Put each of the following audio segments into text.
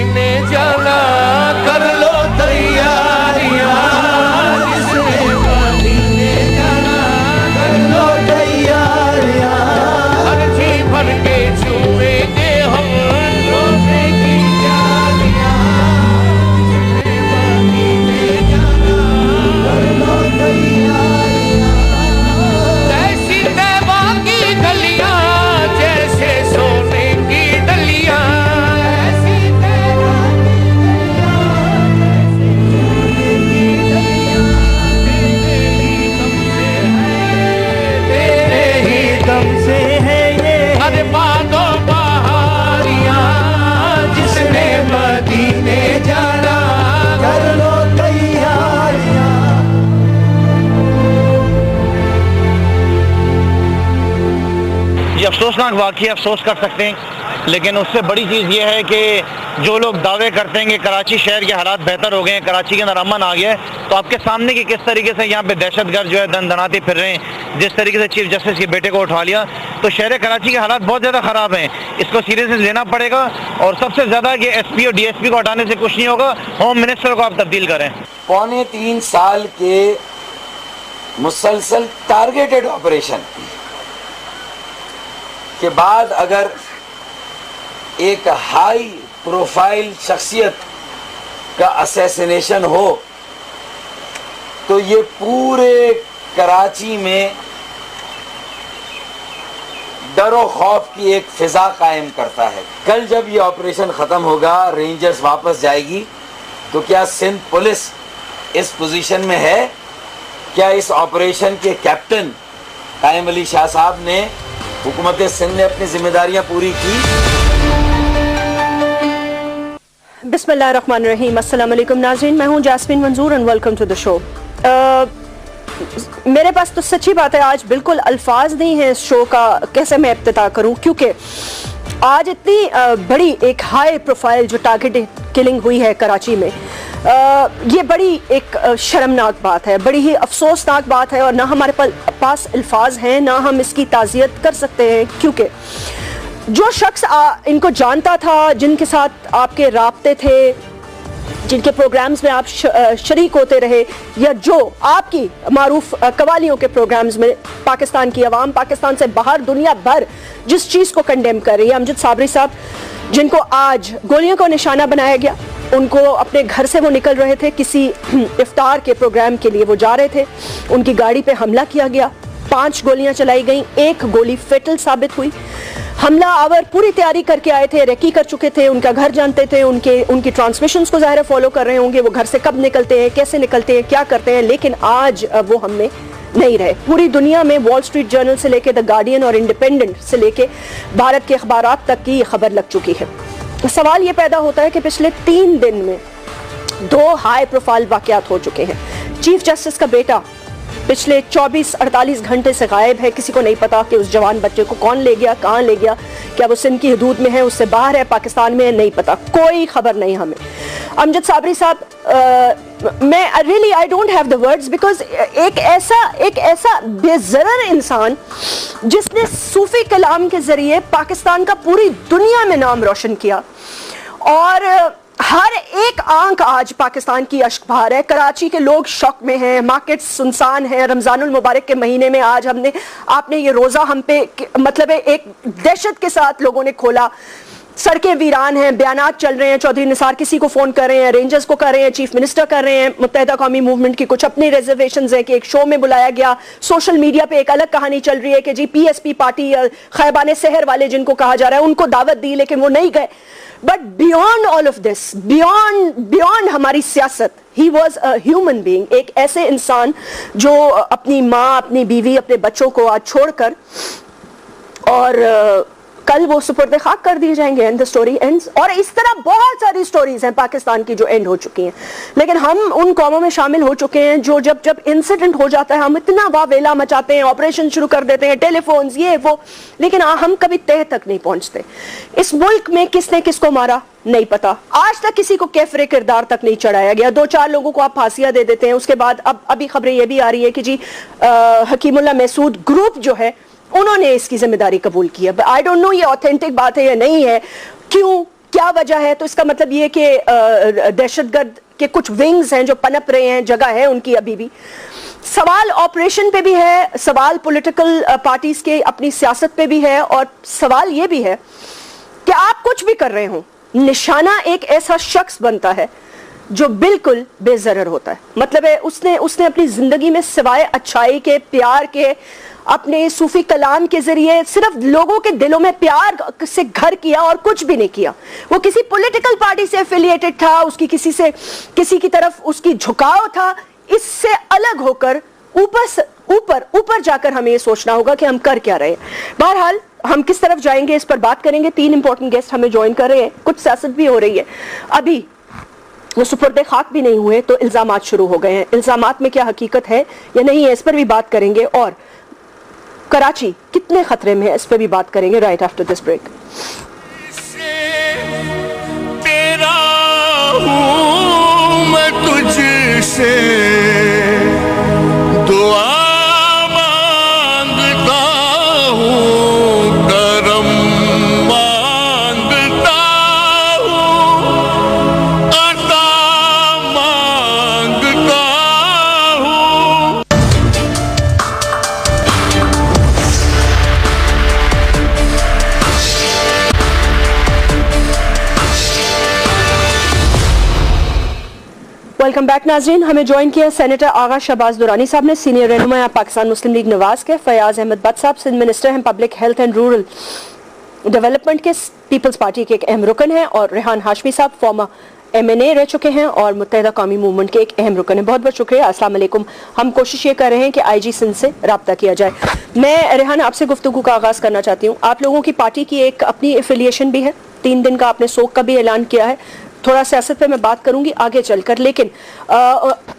मदीने जाना, कर लो तैयारियां, जिसने मदीने जाना, कर लो तैयारियां, अर्जी भर के चूमेंगे हम रोज़े की जालियां, जिसने मदीने जाना, कर लो तैयारियां, जैसी तैबा की गलियां, जैसे सोने की डलियां, ऐसी तैबा की गलियां, तेरे ही दम से है ये, अरे बादो बहारियां, जिसने मदीने जाना, कर लो तैयारियां। ये अफसोसनाक वाक़या अफसोस कर सकते हैं, लेकिन उससे बड़ी चीज़ ये है कि जो लोग दावे करते हैं कि कराची शहर के हालात बेहतर हो गए हैं, कराची के अंदर अमन आ गया है, तो आपके सामने कि किस तरीके से यहाँ पे दहशतगर्द जो है दंदनाते फिर रहे हैं, जिस तरीके से चीफ जस्टिस के बेटे को उठा लिया, तो शहर कराची के हालात बहुत ज़्यादा ख़राब हैं। इसको सीरियसनेस लेना पड़ेगा और सबसे ज़्यादा कि SP और DSP को हटाने से कुछ नहीं होगा, होम मिनिस्टर को आप तब्दील करें। 3.25 साल के मुसलसल टारगेटेड ऑपरेशन के बाद अगर एक हाई प्रोफाइल शख्सियत का असैसिनेशन हो तो ये पूरे कराची में डर और खौफ की एक फिजा कायम करता है। कल जब ये ऑपरेशन ख़त्म होगा, रेंजर्स वापस जाएगी, तो क्या सिंध पुलिस इस पोजीशन में है? क्या इस ऑपरेशन के कैप्टन कायम अली शाह साहब ने, हुकूमत सिंध ने अपनी जिम्मेदारियां पूरी की? बिस्मिल्लाहिर्रहमानिर्रहीम। अस्सलाम वालेकुम नाज़रीन, मैं हूं Jasmine Manzoor and welcome to the show. मेरे पास तो सच्ची बात है आज बिल्कुल अल्फाज नहीं है इस शो का कैसे मैं इब्तिदा करूं, क्योंकि आज इतनी बड़ी एक हाई प्रोफाइल जो टारगेटेड किलिंग हुई है कराची में, ये बड़ी एक शर्मनाक बात है, बड़ी ही अफसोसनाक बात है, और ना हमारे पास अल्फाज हैं, ना हम इसकी ताज़ियत कर सकते हैं, क्योंकि जो शख्स इनको जानता था, जिनके साथ आपके राब्ते थे, जिनके प्रोग्राम्स में आप शरीक होते रहे, या जो आपकी मारूफ कवालियों के प्रोग्राम्स में पाकिस्तान की आवाम, पाकिस्तान से बाहर दुनिया भर जिस चीज़ को कंडेम कर रही है, अमजद साबरी साहब, जिनको आज गोलियों को निशाना बनाया गया, उनको अपने घर से वो निकल रहे थे, किसी इफ्तार के प्रोग्राम के लिए वो जा रहे थे, उनकी गाड़ी पे हमला किया गया, 5 गोलियां चलाई गई, 1 गोली फेटल साबित हुई। हमला आवर पूरी तैयारी करके आए थे, रेकी कर चुके थे, उनका घर जानते थे, उनकी ट्रांसमिशंस को ज़ाहिर फॉलो कर रहे होंगे, वो घर से कब निकलते हैं, कैसे निकलते हैं, क्या करते हैं, लेकिन आज वो हम में नहीं रहे। पूरी दुनिया में वॉल स्ट्रीट जर्नल से लेके द गार्डियन और इंडिपेंडेंट से लेके भारत के अखबारात तक की ये खबर लग चुकी है। सवाल ये पैदा होता है कि पिछले 3 दिन में 2 हाई प्रोफाइल वाकयात हो चुके हैं। चीफ जस्टिस का बेटा पिछले 24-48 घंटे से गायब है, किसी को नहीं पता कि उस जवान बच्चे को कौन ले गया, कहाँ ले गया, क्या वो सिंध की हदूद में है, उससे बाहर है, पाकिस्तान में है, नहीं पता, कोई खबर नहीं हमें। अमजद साबरी साहब, मैं really I don't have the words, because एक ऐसा बेज़रर इंसान जिसने सूफी कलाम के जरिए पाकिस्तान का पूरी दुनिया में नाम रोशन किया, और हर एक आंख आज पाकिस्तान की अश्क बहा है। कराची के लोग शौक में हैं, मार्केट सुनसान है, रमजानुल मुबारक के महीने में आज आपने ये रोजा हम पे मतलब एक दहशत के साथ लोगों ने खोला, सड़कें वीरान हैं, बयानात चल रहे हैं, चौधरी निसार किसी को फोन कर रहे हैं, रेंजर्स को कर रहे हैं, चीफ मिनिस्टर कर रहे हैं, मुत्तहिदा कौमी मूवमेंट की कुछ अपनी रिजर्वेशंस है कि एक शो में बुलाया गया, सोशल मीडिया पे एक अलग कहानी चल रही है कि जी PSP पार्टी या खैबान शहर वाले जिनको कहा जा रहा है उनको दावत दी लेकिन वो नहीं गए। But beyond all of this, beyond हमारी सियासत, he was a human being, एक ऐसे इंसान जो अपनी माँ, अपनी बीवी, अपने बच्चों को आज छोड़कर और कल वो सुपुर्द खाक कर दिए जाएंगे, एंड द स्टोरी एंड्स। और इस तरह बहुत सारी स्टोरीज हैं पाकिस्तान की जो एंड हो चुकी हैं, लेकिन हम उन कौमों में शामिल हो चुके हैं जो जब इंसिडेंट हो जाता है हम इतना वावेला मचाते हैं, ऑपरेशन शुरू कर देते हैं, टेलीफोन्स ये वो, लेकिन हम कभी तह तक नहीं पहुंचते। इस मुल्क में किसने किसको मारा नहीं पता, आज तक किसी को कैफरे किरदार तक नहीं चढ़ाया गया, 2-4 लोगों को आप फांसियां दे देते हैं, उसके बाद अभी खबरें ये भी आ रही है कि जी हकीमुल्लाह महसूद ग्रुप जो है उन्होंने इसकी जिम्मेदारी कबूल की है। आई डोंट नो ये ऑथेंटिक बात है या नहीं है, क्यों क्या वजह है? तो इसका मतलब ये कि दहशतगर्द के कुछ विंग्स हैं जो पनप रहे हैं, जगह है उनकी अभी भी। सवाल ऑपरेशन पे भी है, सवाल पॉलिटिकल पार्टीज के अपनी सियासत पे भी है, और सवाल ये भी है कि आप कुछ भी कर रहे हो, निशाना एक ऐसा शख्स बनता है जो बिल्कुल बेजरर होता है। मतलब है उसने अपनी जिंदगी में सिवाय अच्छाई के, प्यार के, अपने सूफी कलाम के जरिए सिर्फ लोगों के दिलों में प्यार से घर किया और कुछ भी नहीं किया। वो किसी पॉलिटिकल पार्टी से एफिलिएटेड था, उसकी किसी की तरफ उसकी झुकाव था। इससे अलग होकर ऊपर जाकर हमें ये सोचना होगा कि हम कर क्या रहे हैं। बहरहाल हम किस तरफ जाएंगे इस पर बात करेंगे। 3 इंपॉर्टेंट गेस्ट हमें ज्वाइन कर रहे हैं, कुछ सियासत भी हो रही है, अभी वो सुपुर्दे खाक भी नहीं हुए तो इल्जामात शुरू हो गए हैं। इल्जामात में क्या हकीकत है या नहीं है, इस पर भी बात करेंगे, और कराची कितने खतरे में है इस पर भी बात करेंगे राइट आफ्टर दिस ब्रेक। तेरा हूं मैं तुझसे दुआ मांगता हूं, करम मांगता हूं, अता मांगता हूं। वेलकम बैक नाज़रीन। हमें ज्वाइन किया सेनेटर आगा शहबाज दुरानी साहब ने, सीनियर रहनुमा पाकिस्तान मुस्लिम लीग नवाज के। फयाज अहमद बट साहब सिंध मिनिस्टर हैं, public health and rural development के, पीपल्स पार्टी के एक अहम रुकन हैं। और रेहान हाशमी साहब फॉर्मर MNA रह चुके हैं और मुत्तहिदा कौमी मूवमेंट के एक अहम रुकन है। बहुत बहुत शुक्रिया, अस्सलाम वालेकुम। हम कोशिश ये कर रहे हैं कि IG सिंध से रब्ता किया जाए। मैं रेहान आपसे गुफ्तगू का आगाज करना चाहती हूँ। आप लोगों की पार्टी की एक अपनी एफिलिएशन भी है, 3 दिन का आपने सोग का भी ऐलान किया है। थोड़ा सियासत पे मैं बात करूंगी आगे चलकर, लेकिन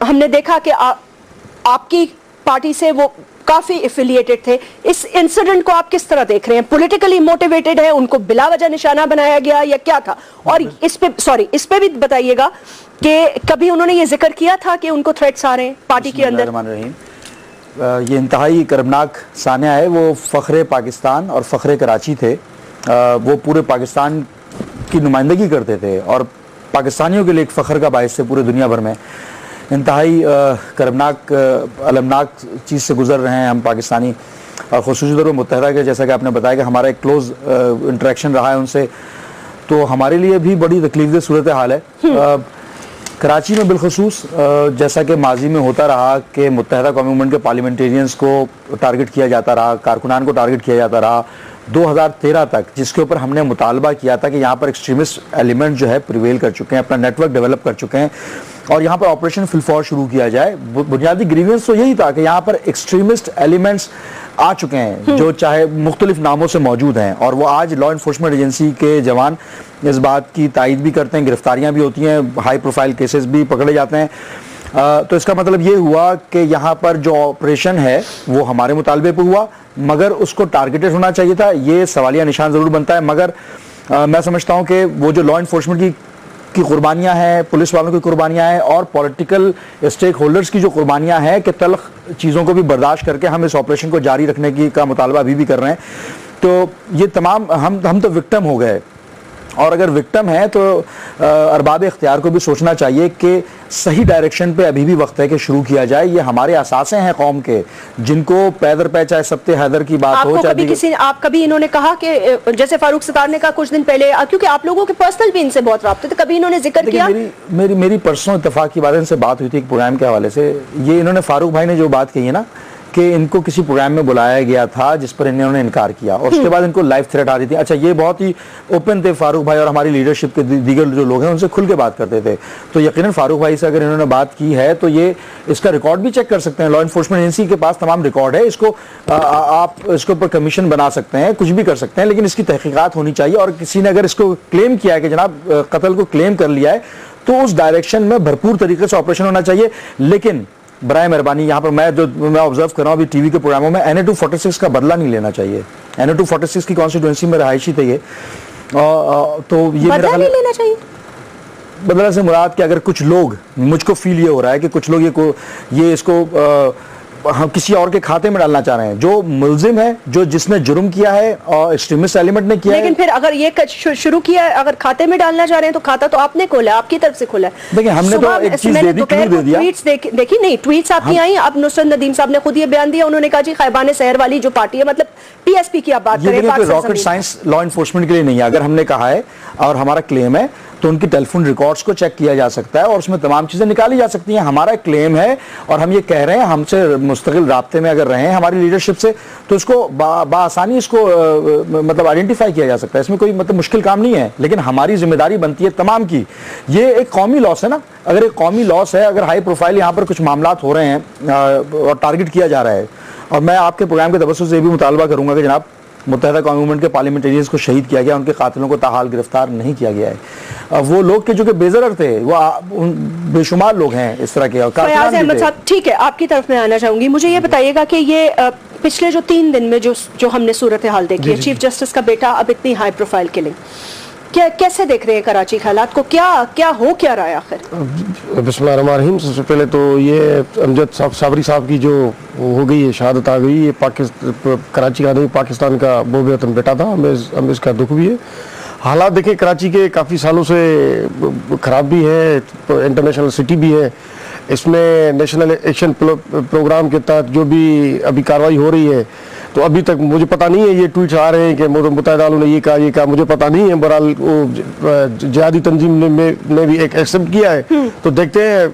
हमने देखा कि आपकी पार्टी से वो काफी एफिलिएटेड थे। इस इंसिडेंट को आप किस तरह देख रहे हैं? पॉलिटिकली मोटिवेटेड है, उनको बिला वजह निशाना बनाया गया या क्या था? और इस पे भी बताइएगा कि कभी उन्होंने ये जिक्र किया था कि उनको थ्रेट्स आ रहे हैं पार्टी के अंदर? ये इंतहाई कर्मनाक सानिया है। वो फ़ख्रे पाकिस्तान और फ़ख्रे कराची थे। वो पूरे पाकिस्तान की नुमाइंदगी करते थे और पाकिस्तानियों के लिए एक फ़ख्र का बायस थे पूरे दुनिया भर में। इंतहाई कर्मनाक अलमनाक चीज़ से गुजर रहे हैं हम पाकिस्तानी, और ख़ुसूसी तौर पर मुत्तहिदा के, जैसा कि आपने बताया कि हमारा एक क्लोज़ इंटरेक्शन रहा है उनसे, तो हमारे लिए भी बड़ी तकलीफ़देह सूरत हाल है। कराची में बिलखसूस जैसा कि माजी में होता रहा कि मुत्तहिदा कौमी मूवमेंट के पार्लियामेंटेरियंस को टारगेट किया जाता रहा, कारकुनान को टारगेट किया जाता रहा, 2013 तक, जिसके ऊपर हमने मुतालबा किया था कि यहाँ पर एक्सट्रीमिस्ट एलिमेंट जो है प्रिवेल कर चुके हैं, अपना नेटवर्क डेवलप कर चुके हैं और यहाँ पर ऑपरेशन फिलफौर शुरू किया जाए। बुनियादी ग्रीवेंस तो यही था कि यहाँ पर एक्सट्रीमिस्ट एलिमेंट्स आ चुके हैं जो चाहे मुख्तलिफ नामों से मौजूद हैं, और वो आज लॉ इन्फोर्समेंट एजेंसी के जवान इस बात की तायद भी करते हैं, गिरफ्तारियाँ भी होती हैं, हाई प्रोफाइल केसेस भी पकड़े जाते हैं। तो इसका मतलब ये हुआ कि यहाँ पर जो ऑपरेशन है वो हमारे मुतालबे पर हुआ, मगर उसको टारगेटेड होना चाहिए था। ये सवालिया निशान ज़रूर बनता है, मगर मैं समझता हूँ कि वो जो लॉ इन्फोर्समेंट की कुर्बानियाँ हैं, पुलिस वालों की कुर्बानियाँ हैं और पॉलिटिकल स्टेक होल्डर्स की जो कुर्बानियाँ हैं कि तल्ख चीज़ों को भी बर्दाश्त करके हम इस ऑपरेशन को जारी रखने की का मुतालबा अभी भी कर रहे हैं। तो ये तमाम हम तो विक्टिम हो गए, और अगर विक्टिम है तो अरबाब इख्तियार को भी सोचना चाहिए कि सही डायरेक्शन पे अभी भी वक्त है कि शुरू किया जाए। ये हमारे असासे हैं कौम के, जिनको पैदर पै चाहे सबते हैदर की बात हो, चाहे आप कभी इन्होंने कहा कि जैसे फारूक सत्तार ने कहा कुछ दिन पहले, क्योंकि आप लोगों के पर्सनल भी इनसे बहुत राब्ते थे, कभी इन्होंने जिक्र किया? मेरी पर्सनल इत्तेफाक की बात इनसे बात हुई थी एक प्रोग्राम के हवाले से। ये इन्होंने फारूक भाई ने जो बात कही है ना कि इनको किसी प्रोग्राम में बुलाया गया था जिस पर इन्होंने इनकार किया और उसके बाद इनको लाइफ थ्रेट आ रही थी। अच्छा, ये बहुत ही ओपन थे फारूक भाई, और हमारी लीडरशिप के दीगर जो लोग हैं उनसे खुल के बात करते थे। तो यकीनन फारूक भाई से अगर इन्होंने बात की है तो ये इसका रिकॉर्ड भी चेक कर सकते हैं, लॉ इन्फोर्समेंट एजेंसी के पास तमाम रिकॉर्ड है। इसको आप इसके ऊपर कमीशन बना सकते हैं, कुछ भी कर सकते हैं, लेकिन इसकी तहकीकात होनी चाहिए। और किसी ने अगर इसको क्लेम किया है कि जनाब कत्ल को क्लेम कर लिया है तो उस डायरेक्शन में भरपूर तरीके से ऑपरेशन होना चाहिए। लेकिन बराए मेहरबानी यहाँ पर मैं ऑब्जर्व कर रहा हूँ अभी टीवी के प्रोग्रामों में, NA-246 का बदला नहीं लेना चाहिए। NA-246 की कॉन्स्टिट्यूंसी में रहायशी थे ये, तो ये मेरा बदला नहीं लेना चाहिए। बदला से मुराद कि अगर कुछ लोग, मुझको फील ये हो रहा है कि कुछ लोग ये इसको हम किसी और के खाते में डालना चाह रहे हैं। जो मुल्जिम है, जो जिसने जुर्म किया है और एक्सट्रीमिस्ट एलिमेंट ने किया लेकिन है, फिर अगर ये शुरू किया है, अगर खाते में डालना चाह रहे हैं तो खाता तो आपने खोला है, आपकी तरफ से खोला है। देखिए हमने तो एक चीज दे दी, क्लू दे दिया। ट्वीट्स देखी नहीं, ट्वीट्स आपकी आई, अब नुसरत नदीम साहब ने खुद ये बयान दिया, उन्होंने कहा जी खैबान शहर वाली जो पार्टी है, मतलब पीएसपी की आप बात करें, रॉकेट साइंस लॉ एनफोर्समेंट के लिए नहीं है। अगर हमने कहा है और हमारा क्लेम है तो उनकी टेलीफोन रिकॉर्ड्स को चेक किया जा सकता है और उसमें तमाम चीजें निकाली जा सकती हैं। हमारा क्लेम है और हम ये कह रहे हैं, हमसे मुस्तकिल राब्ते में अगर रहे हैं हमारी लीडरशिप से, तो इसको बासानी इसको मतलब आइडेंटिफाई किया जा सकता है। इसमें कोई मतलब मुश्किल काम नहीं है, लेकिन हमारी जिम्मेदारी बनती है तमाम की। ये एक कौमी लॉस है ना, अगर एक कौमी लॉस है, अगर हाई प्रोफाइल यहाँ पर कुछ मामलात हो रहे हैं और टारगेट किया जा रहा है, और मैं आपके प्रोग्राम के तवज्जुह से भी मुतालबा करूंगा कि जनाब मुत्तहिदा कौमी मूवमेंट के पार्लियामेंटरियंस को शहीद किया गया, उनके कातिलों को ताहाल गिरफ्तार नहीं किया गया है। वो लोग के जो कि बेजरर थे, वो बेशुमार लोग हैं इस तरह के। फयाज अहमद साहब, ठीक है, आपकी तरफ में आना चाहूंगी। मुझे ये बताइएगा कि ये पिछले जो 3 दिन में जो हमने सूरत हाल देखी है, चीफ जस्टिस का बेटा, अब इतनी हाई प्रोफाइल किलिंग, कैसे देख रहे हैं कराची के हालात को? क्या रहा है आखिर? बिस्मिल्लाहिर्रहमानिर्रहीम। सबसे पहले तो ये अमजद साबरी साहब की जो हो गई है, शहादत आ गई, ये कराची का नहीं पाकिस्तान का बोबेवतन बेटा था, हमें इसका दुख भी है। हालात देखिए कराची के काफ़ी सालों से ख़राब भी है, इंटरनेशनल सिटी भी है, इसमें नेशनल एक्शन प्रोग्राम के तहत जो भी अभी कार्रवाई हो रही है, तो अभी तक मुझे पता नहीं है, ये ट्वीट्स आ रहे हैं कि मुत्तहिदा ने ये कहा, मुझे पता नहीं है। बहरहाल वो जिहादी तंजीम ने भी एक एक्सेप्ट किया है, तो देखते हैं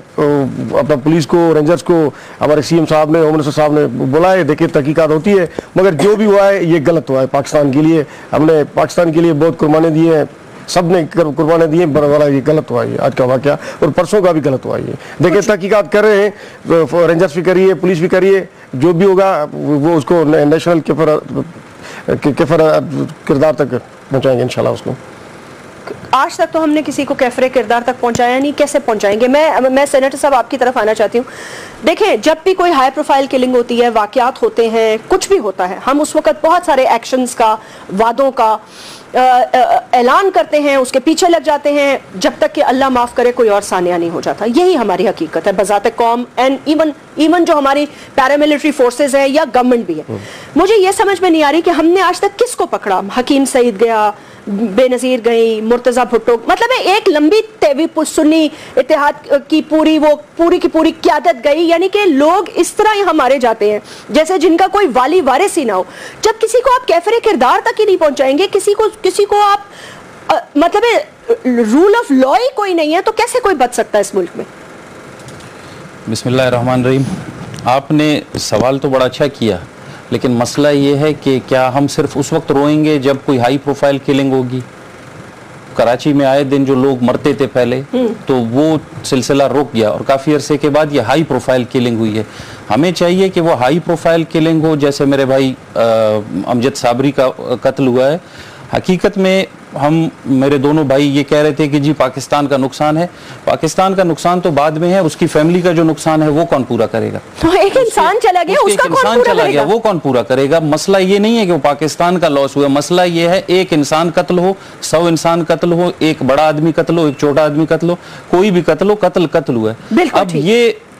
अपना पुलिस को, रेंजर्स को, हमारे सीएम साहब ने, होम मिनिस्टर साहब ने बुलाए, देखिए तहकीकात होती है। मगर जो भी हुआ है ये गलत हुआ है पाकिस्तान के लिए। हमने पाकिस्तान के लिए बहुत कुर्बानी दी है, सब ने कुर्बानी दी है, बड़ा ये गलत हुआ है आज का वाकया, और परसों का भी गलत हुआ है। देखिए तहकीकात कर रहे हैं, रेंजर्स भी करिए, पुलिस भी करिए, जो भी होगा वो उसको नेशनल किफर किरदार तक पहुंचाएंगे इंशाल्लाह उसको। आज तक तो हमने किसी को कैफरे किरदार तक पहुंचाया नहीं, कैसे पहुंचाएंगे? मैं सेनेटर साहब आपकी तरफ आना चाहती हूँ। देखें, जब भी कोई हाई प्रोफाइल किलिंग होती है, वाकयात होते हैं, कुछ भी होता है, हम उस वक्त बहुत सारे एक्शंस का, वादों का ऐलान करते हैं, उसके पीछे लग जाते हैं, जब तक कि अल्लाह माफ करे कोई और सानिया नहीं हो जाता। यही हमारी हकीकत है बजाते कौम, एंड इवन जो हमारी पैरामिलिट्री फोर्सेस है या गवर्नमेंट भी है। मुझे ये समझ में नहीं आ रही कि हमने आज तक किसको पकड़ा। हकीम सईद गया, बेनजीर गई, मुर्तजा भुट्टो, मतलब एक लंबी तेवी सुन्नी इत्तेहाद की पूरी क़यादत गई। यानी कि लोग इस तरह यहाँ मारे जाते हैं जैसे जिनका कोई वाली वारिस ही ना हो। जब किसी को आप कैफरे किरदार तक ही नहीं पहुंचाएंगे, किसी को आप मतलब रूल ऑफ लॉ ही कोई नहीं है, तो कैसे कोई बच सकता है इस मुल्क में? बिस्मिल्लाहिर्रहमानिर्रहीम। आपने सवाल तो बड़ा अच्छा किया, लेकिन मसला ये है कि क्या हम सिर्फ उस वक्त रोएंगे जब कोई हाई प्रोफाइल किलिंग होगी? कराची में आए दिन जो लोग मरते थे पहले, तो वो सिलसिला रुक गया और काफ़ी अरसे के बाद ये हाई प्रोफाइल किलिंग हुई है। हमें चाहिए कि वो हाई प्रोफाइल किलिंग हो, जैसे मेरे भाई अमजद साबरी का कत्ल हुआ है। हकीकत में मेरे दोनों भाई ये कह रहे थे कि जी पाकिस्तान का नुकसान है। पाकिस्तान का नुकसान तो बाद में है, उसकी फैमिली का जो नुकसान है वो कौन पूरा करेगा? तो एक इंसान चला गया, उसका कौन पूरा करेगा? वो कौन पूरा करेगा? मसला ये नहीं है कि वो पाकिस्तान का लॉस हुआ, मसला ये है एक इंसान कत्ल हो, 100 इंसान कत्ल हो, एक बड़ा आदमी कत्ल हो, एक छोटा आदमी कत्ल हो, कोई भी कत्ल हो, कत्ल हुआ है। अब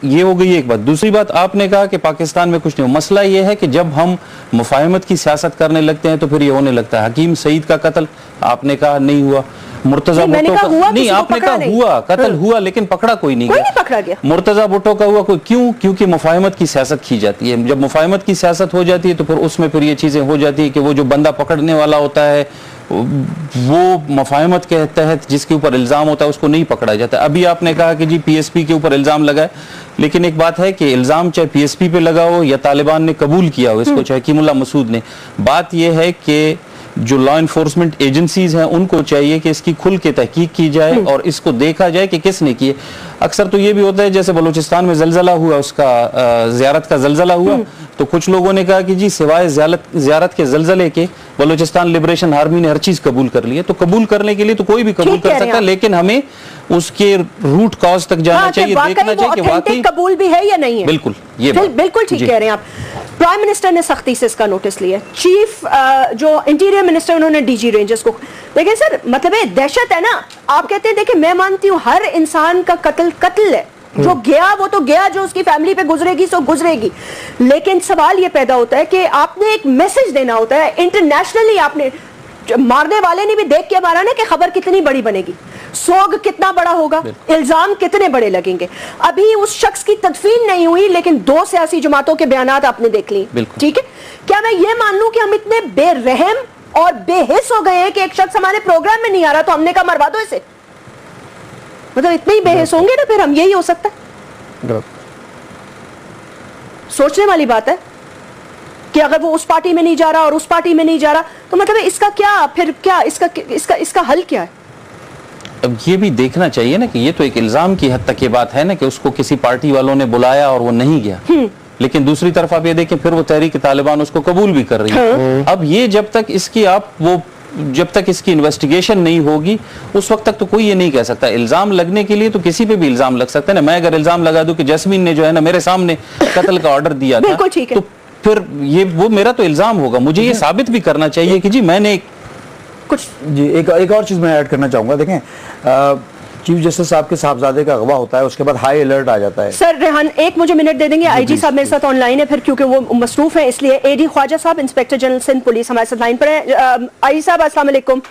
ये हो गई एक बात। दूसरी बात, आपने कहा कि पाकिस्तान में कुछ नहीं हो। मसला ये है कि जब हम मुफाहमत की सियासत करने लगते हैं तो फिर ये होने लगता है। हकीम सईद का कत्ल आपने कहा नहीं हुआ, मुर्तजा भुट्टो का नहीं, आपने कहा हुआ, कत्ल हुआ, लेकिन पकड़ा कोई नहीं गया। मुर्तजा भुट्टो का हुआ, क्यों? क्योंकि मुफाहमत की सियासत की जाती है। जब मुफाहमत की सियासत हो जाती है तो फिर उसमें फिर ये चीजें हो जाती है कि वो जो बंदा पकड़ने वाला होता है वो मुफाहमत के तहत जिसके ऊपर इल्ज़ाम होता है उसको नहीं पकड़ा जाता। अभी आपने कहा कि जी पीएसपी के ऊपर इल्ज़ाम लगा है, लेकिन एक बात है कि इल्ज़ाम चाहे पीएसपी पे लगा हो या तालिबान ने कबूल किया हो इसको, चाहे हकीमुल्लाह मसूद ने, बात यह है कि जो लॉ एनफोर्समेंट एजेंसीज हैं उनको चाहिए कि इसकी खुल के तहकीक की जाए और इसको देखा जाए कि किसने किए। अक्सर तो ये भी होता है, जैसे बलूचिस्तान में जलजला हुआ, उसका ज़ियारत का जलजला हुआ, तो कुछ लोगों ने कहा कि जी सिवाय ज़ियारत के जलजले के बलूचिस्तान लिबरेशन आर्मी ने हर चीज कबूल कर ली है। तो कबूल करने के लिए तो कोई भी कबूल कर सकता है, लेकिन हमें उसके रूट कॉज तक जाना चाहिए, देखना चाहिए कि वाकई कबूल भी है या नहीं है। बिल्कुल, ये बिल्कुल ठीक कह रहे हैं आप। प्राइम मिनिस्टर ने सख्ती से इसका नोटिस लिया। चीफ जो इंटीरियर मिनिस्टर, उन्होंने डीजी रेंजर्स को, देखिए सर, मतलब दहशत है ना। आप कहते हैं, देखिए मैं मानती हूँ हर इंसान का कत्ल है, जो गया वो तो गया, जो उसकी फैमिली पे गुजरेगी सो गुजरेगी। लेकिन सवाल ये पैदा होता है कि आपने एक मैसेज देना होता है इंटरनेशनली। आपने मारने वाले ने भी देख के मारा ना कि खबर कितनी बड़ी बनेगी, सोग कितना बड़ा होगा, इल्जाम कितने बड़े लगेंगे। अभी उस शख्स की तदफीन नहीं हुई, लेकिन 2 सियासी जमातों के बयानात आपने देख लिए, ठीक है। क्या मैं ये मान लूं कि हम इतने बेरहम और बेहिस हो गए हैं कि एक शख्स हमारे प्रोग्राम में नहीं आ रहा तो हमने कहा मरवा दो इसे? मतलब इतने ही बेहिस होंगे ना फिर हम, यही हो सकता है। सोचने वाली बात है कि अगर वो उस पार्टी में नहीं जा रहा और उस पार्टी में नहीं जा रहा तो मतलब इसका क्या फिर क्या इसका हल क्या है? अब ये भी देखना चाहिए ना कि ये तो एक इल्जाम की हद तक ये बात है ना कि उसको किसी पार्टी वालों ने बुलाया और वो नहीं गया, लेकिन दूसरी तरफ आप ये देखें फिर वो तहरीक तालिबान उसको कबूल भी कर रही है। अब ये जब तक इसकी इन्वेस्टिगेशन नहीं होगी उस वक्त तक तो कोई ये नहीं कह सकता। इल्जाम लगने के लिए तो किसी पे भी इल्जाम लग सकता है ना। मैं अगर इल्जाम लगा दूं कि जैस्मीन ने जो है ना मेरे सामने कत्ल का ऑर्डर दिया था, तो फिर ये वो मेरा तो इल्जाम होगा, मुझे ये साबित भी करना चाहिए कि जी मैंने कुछ। जी एक और चीज मैं ऐड करना चाहूंगा। देखें, चीफ जस्टिस साहब के साहबजादे का अगवा होता है, उसके बाद हाई अलर्ट आ जाता है। सर रेहान एक मुझे मिनट दे देंगे? आईजी साहब मेरे साथ ऑनलाइन है फिर, क्योंकि वो मसरूफ है इसलिए। एडी ख्वाजा साहब, इंस्पेक्टर जनरल सिंध पुलिस, हमारे साथ लाइन पर है। आईजी साहब अस्सलाम वालेकुम।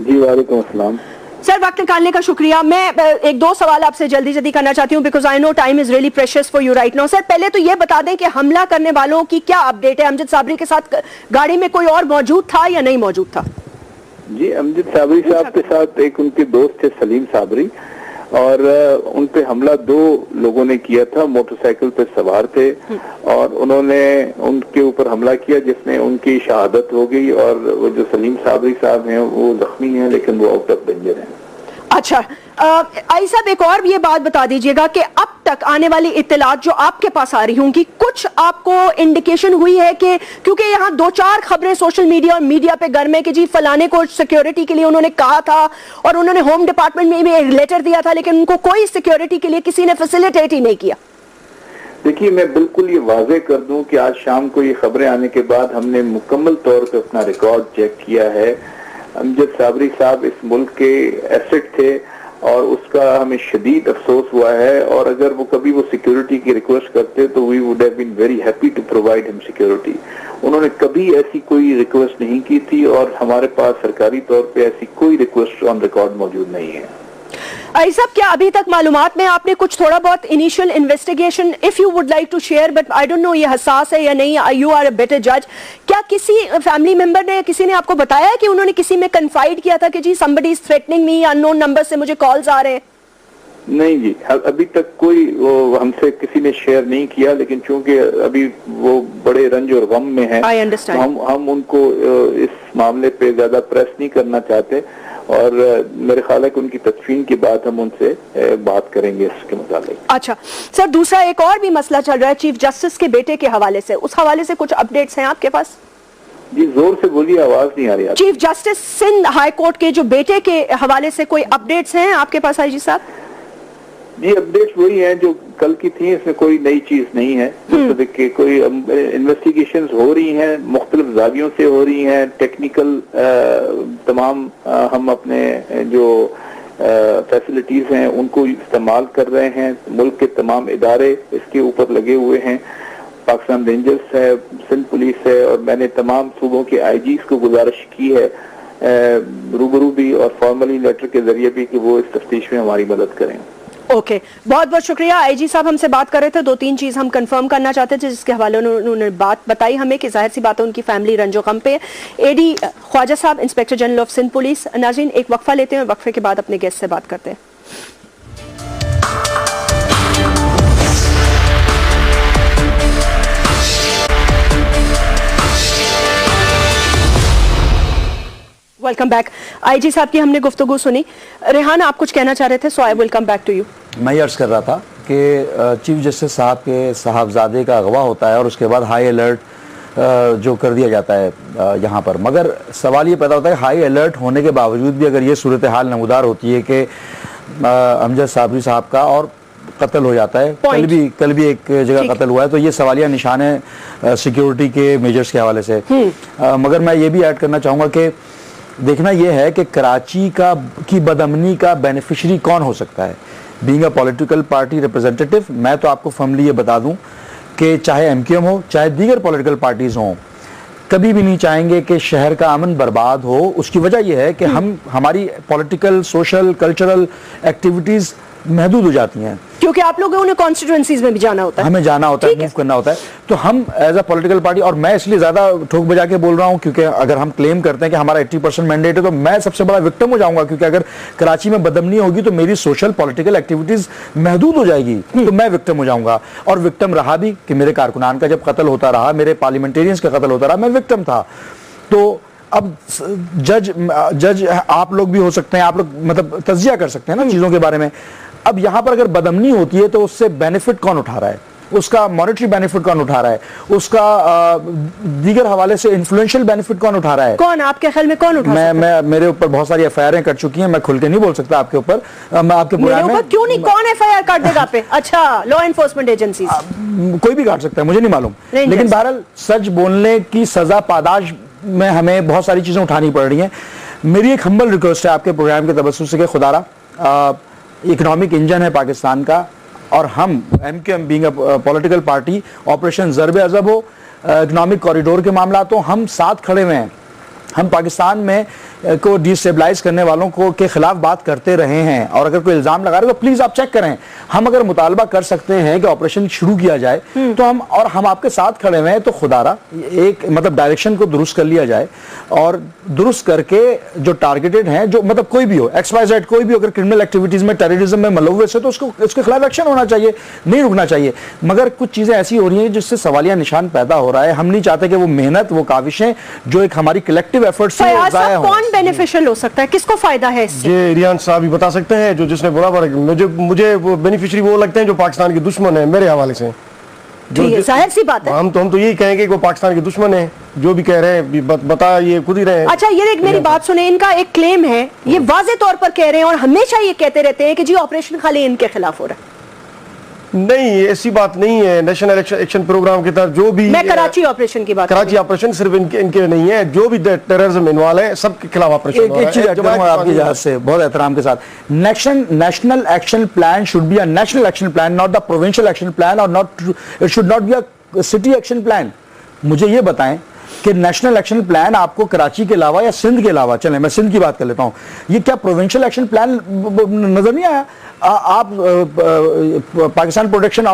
जी वालेकुम अस्सलाम। सर वक्त निकालने का शुक्रिया। मैं 1-2 सवाल आपसे जल्दी करना चाहती हूँ because I know time is really precious for you right now. Sir पहले तो ये बता दें कि हमला करने वालों की क्या अपडेट है? अमजद साबरी के साथ गाड़ी में कोई और मौजूद था या नहीं मौजूद था? जी अमजद साबरी साहब के साथ एक उनके दोस्त थे सलीम साबरी, और उन पे हमला 2 लोगों ने किया था, मोटरसाइकिल पे सवार थे और उन्होंने उनके ऊपर हमला किया जिसमें उनकी शहादत हो गई। और वो जो सलीम साबरी साहब हैं वो जख्मी हैं लेकिन वो आउट ऑफ डेंजर हैं। अच्छा आई साहब एक और ये बात बता दीजिएगा कि अब तक आने वाली इत्तलात जो आपके पास आ रही होंगी, कुछ आपको इंडिकेशन हुई है कि क्योंकि यहाँ 2-4 खबरें सोशल मीडिया और मीडिया पे घर में कि जी फलाने को सिक्योरिटी के लिए उन्होंने कहा था और उन्होंने होम डिपार्टमेंट में भी एक लेटर दिया था लेकिन उनको कोई सिक्योरिटी के लिए किसी ने फैसिलिटेट ही नहीं किया। देखिए मैं बिल्कुल ये वाजे कर दूं कि आज शाम को ये खबरें आने के बाद हमने मुकम्मल तौर पर अपना रिकॉर्ड चेक किया है। अमजद साबरी साहब इस मुल्क के एसेट थे और उसका हमें शदीद अफसोस हुआ है, और अगर वो कभी वो सिक्योरिटी की रिक्वेस्ट करते तो we would have been very happy to provide him security. उन्होंने कभी ऐसी कोई रिक्वेस्ट नहीं की थी और हमारे पास सरकारी तौर पे ऐसी कोई रिक्वेस्ट ऑन रिकॉर्ड मौजूद नहीं है। आई साहब क्या अभी तक मालूमात में आपने कुछ थोड़ा बहुत initial investigation if you would like to share, but I don't know ये हसास है या नहीं, यू आर अ बेटर जज, क्या किसी फैमिली मेंबर ने या किसी ने आपको बताया कि उन्होंने किसी में कन्फाइड किया था कि जी somebody is threatening me, unknown number से मुझे कॉल्स आ रहे हैं? नहीं जी, अभी तक कोई हमसे किसी ने शेयर नहीं किया, लेकिन चूंकि अभी वो बड़े रंज और गम में हैं, हम उनको इस मामले पे ज्यादा प्रेस नहीं करना चाहते और मेरे ख्याल है कि उनकी तदफीन के बाद हम उनसे बात करेंगे इसके मुताबिक। अच्छा सर, दूसरा एक और भी मसला चल रहा है चीफ जस्टिस के बेटे के हवाले से, उस हवाले से कुछ अपडेट्स हैं आपके पास? जी जोर से बोलिए, आवाज नहीं आ रही। Chief justice Sindh high court के जो बेटे के हवाले से कोई अपडेट्स हैं आपके पास आईजी साहब? जी अपडेट्स वही हैं जो कल की थी, इसमें कोई नई चीज नहीं है। तो देखिए कोई इन्वेस्टिगेशंस हो रही हैं, मुख्तलिफ जावियों से हो रही हैं, टेक्निकल तमाम हम अपने जो फैसिलिटीज हैं उनको इस्तेमाल कर रहे हैं। मुल्क के तमाम इदारे इसके ऊपर लगे हुए हैं, पाकिस्तान रेंजर्स है, सिंध पुलिस है, और मैंने तमाम सूबों के आईजीज को गुजारिश की है रूबरू भी और फॉर्मली लेटर के जरिए भी कि वो इस तफ्तीश में हमारी मदद करें। ओके बहुत बहुत शुक्रिया। आईजी साहब हमसे बात कर रहे थे, 2-3 चीज हम कंफर्म करना चाहते थे जिसके हवाले उन्होंने बात बताई हमें कि जाहिर सी बात है उनकी फैमिली रंजो गम पे। एडी ख्वाजा साहब, inspector general of Sindh police. नाज़रीन एक वक्फा लेते हैं, वक्फे के बाद अपने गेस्ट से बात करते हैं। Welcome back. आईजी साहब की हमने गुफ्तगू सुनी। रेहान आप कुछ कहना चाह रहे थे, so I will come back to you. मैं ये अर्ज कर रहा था कि चीफ जस्टिस साहब के साहबजादे का अगवा होता है और उसके बाद हाई अलर्ट जो कर दिया जाता है यहाँ पर, मगर सवाल ये पैदा होता है हाई अलर्ट होने के बावजूद भी अगर ये सूरत हाल नमूदार होती है कि अमजद साबरी साहब का और कत्ल हो जाता है, कल भी एक जगह कत्ल हुआ है, तो ये सवालिया निशान है सिक्योरिटी के मेजर्स के हवाले से। मगर मैं ये भी ऐड करना चाहूँगा कि देखना यह है कि कराची की बदअमनी का बेनिफिशरी कौन हो सकता है। Being a political party representative, मैं तो आपको फर्मली ये बता दूं कि चाहे एमक्यूएम हो, चाहे दीगर पॉलिटिकल पार्टीज हों, कभी भी नहीं चाहेंगे कि शहर का अमन बर्बाद हो। उसकी वजह यह है कि हमारी पॉलिटिकल, सोशल, कल्चरल एक्टिविटीज महदूद हो जाती हैं, क्योंकि आप लोगों ने कॉन्स्टिट्यूएंसीज में भी जाना होता है, हमें जाना होता है, मूव करना होता है। तो हम एज अ पॉलिटिकल पार्टी, और मैं इसलिए ज्यादा ठोक बजा के बोल रहा हूं क्योंकि अगर हम क्लेम करते हैं कि हमारा 80% मैंडेट है, तो मैं सबसे बड़ा विक्टिम हो जाऊंगा, क्योंकि अगर कराची में बदमनी होगी तो मेरी सोशल पॉलिटिकल एक्टिविटीज महदूद हो जाएगी, तो मैं विक्टिम हो जाऊंगा। और विक्टिम रहा भी कि मेरे कारकुनान का जब कत्ल होता रहा, मेरे पार्लियामेंटेरियंस का कत्ल होता रहा, मैं विक्टिम था। तो अब जज आप लोग भी हो सकते हैं, आप लोग मतलब तज्जिया कर सकते हैं ना चीजों के बारे में। अब यहां पर अगर बदमनी होती है तो उससे बेनिफिट कौन उठा रहा है, उसका मॉनेटरी बेनिफिट कौन उठा रहा है, उसका दीगर हवाले से इन्फ्लुएंशियल बेनिफिट कौन उठा रहा है, कौन आपके ख्याल में कौन उठा सकता है? मैं मेरे ऊपर बहुत सारी एफआईआर कट चुकी हैं, मैं खुल के नहीं बोल सकता आपके ऊपर, मैं आपके प्रोग्राम में क्यों नहीं, कौन एफआईआर काट देगा पे? अच्छा, लॉ एनफोर्समेंट एजेंसीज, कोई भी काट सकता है, मुझे नहीं मालूम, लेकिन बहरहाल सच बोलने की सजा पादाश में हमें बहुत सारी चीजें उठानी पड़ रही हैं। मेरी एक हम्बल रिक्वेस्ट है आपके प्रोग्राम के तबस्सुम से कि खुदारा, इकोनॉमिक इंजन है पाकिस्तान का, और हम MQM being a political party, operation Zarbe Azb हो, इकोनॉमिक कॉरिडोर के मामला तो हम साथ खड़े हुए हैं। हम पाकिस्तान में को डिस्टेबलाइज करने वालों को के खिलाफ बात करते रहे हैं, और अगर कोई इल्जाम लगा रहे तो प्लीज आप चेक करें। हम अगर मुतालबा कर सकते हैं कि ऑपरेशन शुरू किया जाए तो हम आपके साथ खड़े हुए हैं, तो खुदारा एक मतलब डायरेक्शन को दुरुस्त कर लिया जाए, और दुरुस्त करके जो टारगेटेड हैं, जो मतलब कोई भी हो, XYZ कोई भी अगर क्रिमिनल एक्टिविटीज में, टेररिज्म में मुलव्वस है, तो उसके खिलाफ एक्शन होना चाहिए, नहीं रुकना चाहिए। मगर कुछ चीजें ऐसी हो रही हैं जिससे सवालिया निशान पैदा हो रहा है। हम नहीं चाहते कि वो मेहनत, वो काविशें जो एक हमारी कलेक्टिव एफर्ट से जाया हो। कौन बेनिफिशियल हो सकता है, किसको फायदा है इससे? ये रियान साहब ही बता सकते हैं, जो जिसने बोला। मुझे वो बेनिफिशियरी वो लगते हैं जो पाकिस्तान के दुश्मन है, मेरे हवाले से। जाहिर सी बात है, हम तो यही कहेंगे कि वो पाकिस्तान के दुश्मन है, जो भी कह रहे हैं बता ये खुद ही रहे हैं। अच्छा, ये एक मेरी बात सुने, इनका एक क्लेम है, ये वाजे तौर पर कह रहे हैं और हमेशा ये कहते रहते हैं कि जी ऑपरेशन खाली इनके खिलाफ हो रहा है। नहीं, ऐसी बात नहीं है। नेशनल एक्शन प्रोग्राम के तहत जो भी, मैं कराची ऑपरेशन की बात, कराची ऑपरेशन सिर्फ इनके नहीं है, जो भी टेररिज्म इन्वॉल्व है सबके खिलाफ ऑपरेशन हो रहा है। एक चीज आपकी इजाजत से बहुत एहतराम के साथ, national action plan should be a national action plan, not the provincial action plan, और it should not be a city action plan. मुझे ये बताएं कि नेशनल एक्शन प्लान आपको कराची के अलावा या सिंध के अलावा, चलें मैं सिंध की बात कर लेता हूं, ये क्या प्रोविंशियल एक्शन प्लान नजर नहीं आया? आप पाकिस्तान प्रोटेक्शन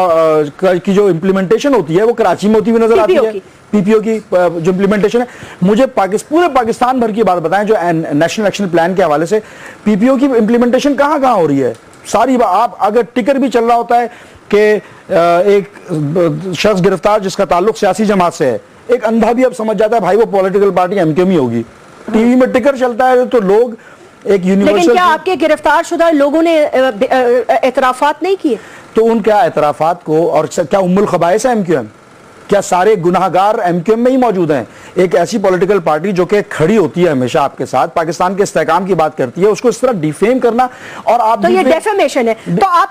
की जो इम्प्लीमेंटेशन होती है वो कराची में होती हुई नजर आती है, पीपीओ की जो इम्प्लीमेंटेशन है। मुझे पूरे पाकिस्तान भर की बात बताएं, जो नेशनल एक्शन प्लान के हवाले से पीपीओ की इम्प्लीमेंटेशन कहाँ कहाँ हो रही है सारी। आप अगर टिकर भी चल रहा होता है कि एक शख्स गिरफ्तार जिसका ताल्लुक सियासी जमात से है, एक अंधा भी अब समझ जाता है भाई वो पॉलिटिकल पार्टी एमक्यूएम ही होगी। टीवी में टिकर चलता है तो लोग एक यूनिवर्सल। लेकिन क्या आपके गिरफ्तार शुदा लोगों ने एतराफात नहीं किए? तो उन क्या एतराफात को, और क्या उम्मुल खबाइस है एमक्यूएम? क्या सारे गुनाहगार एमक्यूएम में ही मौजूद हैं? एक ऐसी पॉलिटिकल पार्टी जो कि खड़ी होती है हमेशा आपके साथ, पाकिस्तान के इस्तेहकाम की बात करती है, उसको इस तरह डिफेम करना, और आप तो ये डेफेमेशन है। तो आप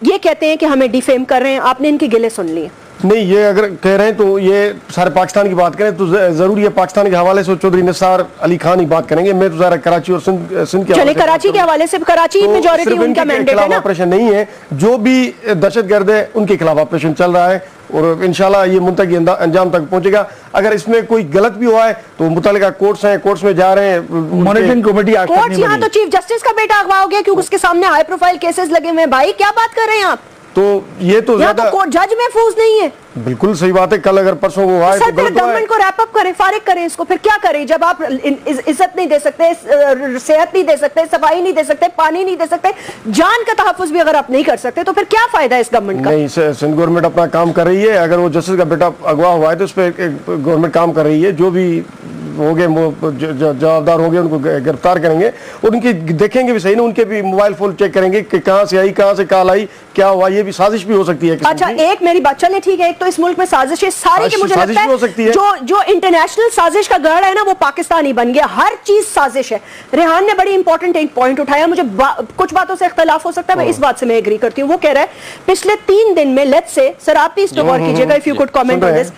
ये कहते हैं कि हमें डिफेम कर रहे हैं, आपने इनकी गिले सुन लिए? नहीं, ये अगर कह रहे हैं तो ये सारे पाकिस्तान की बात करें तो जरूरी है पाकिस्तान के हवाले से चौधरी निसार अली खान ही बात करेंगे। मैं तो जरा कराची और सिंध के चले कराची के हवाले से, कराची मेजॉरिटी उनका मैंडेट है ना। ऑपरेशन नहीं है, जो भी दहशतगर्द है उनके खिलाफ ऑपरेशन चल रहा है, और इंशाल्लाह ये मुंतकी अंजाम तक पहुंचेगा। अगर इसमें कोई गलत भी हुआ है तो मुतल्लिका कोर्ट्स हैं, कोर्ट्स में जा रहे हैं, मॉनिटरिंग कमेटी। कोर्ट्स यहाँ तो चीफ जस्टिस का बेटा अगवा हो गया क्योंकि उसके सामने हाई प्रोफाइल केसेस लगे हुए हैं। भाई क्या बात कर रहे हैं आप? तो ये तो यहाँ तो कोर्ट जज महफूज नहीं है। बिल्कुल सही बात है। कल अगर परसों वो आए तो गवर्नमेंट को रैप अप करें, फारिग करें इसको। फिर क्या करें जब आप इज्जत नहीं दे सकते, सेहत नहीं दे सकते, सफाई नहीं दे सकते, पानी नहीं दे सकते, जान का तहफ्फुज भी अगर आप नहीं कर सकते, तो फिर क्या फायदा है इस गवर्नमेंट का? नहीं, सिंध गवर्नमेंट अपना काम कर रही है। अगर वो जस्टिस का बेटा अगवा हुआ है तो उस पर गवर्नमेंट काम कर रही है। जो भी होंगे जवाबदार होंगे उनको गिरफ्तार करेंगे, और उनकी देखेंगे भी सही ना, उनके भी मोबाइल फोन चेक करेंगे कि कहां से आई, कहां से कॉल आई, क्या हुआ। ये भी साजिश भी हो सकती है। अच्छा, एक मेरी बात, चले ठीक है, एक तो इस मुल्क में साजिशें सारी के मुझे लगता है जो इंटरनेशनल साजिश का गढ़ है ना वो पाकिस्तान ही बन गया। हर चीज साजिश है। रेहान ने बड़ी इंपॉर्टेंट एक पॉइंट उठाया, मुझे कुछ बातों से इख्तलाफ हो सकता है, मैं इस बात से मैं एग्री करती हूँ। वो कह रहा है पिछले 3 दिन में, लेट्स से सर आप भी इसको गौर कीजिएगा, if you could comment on this,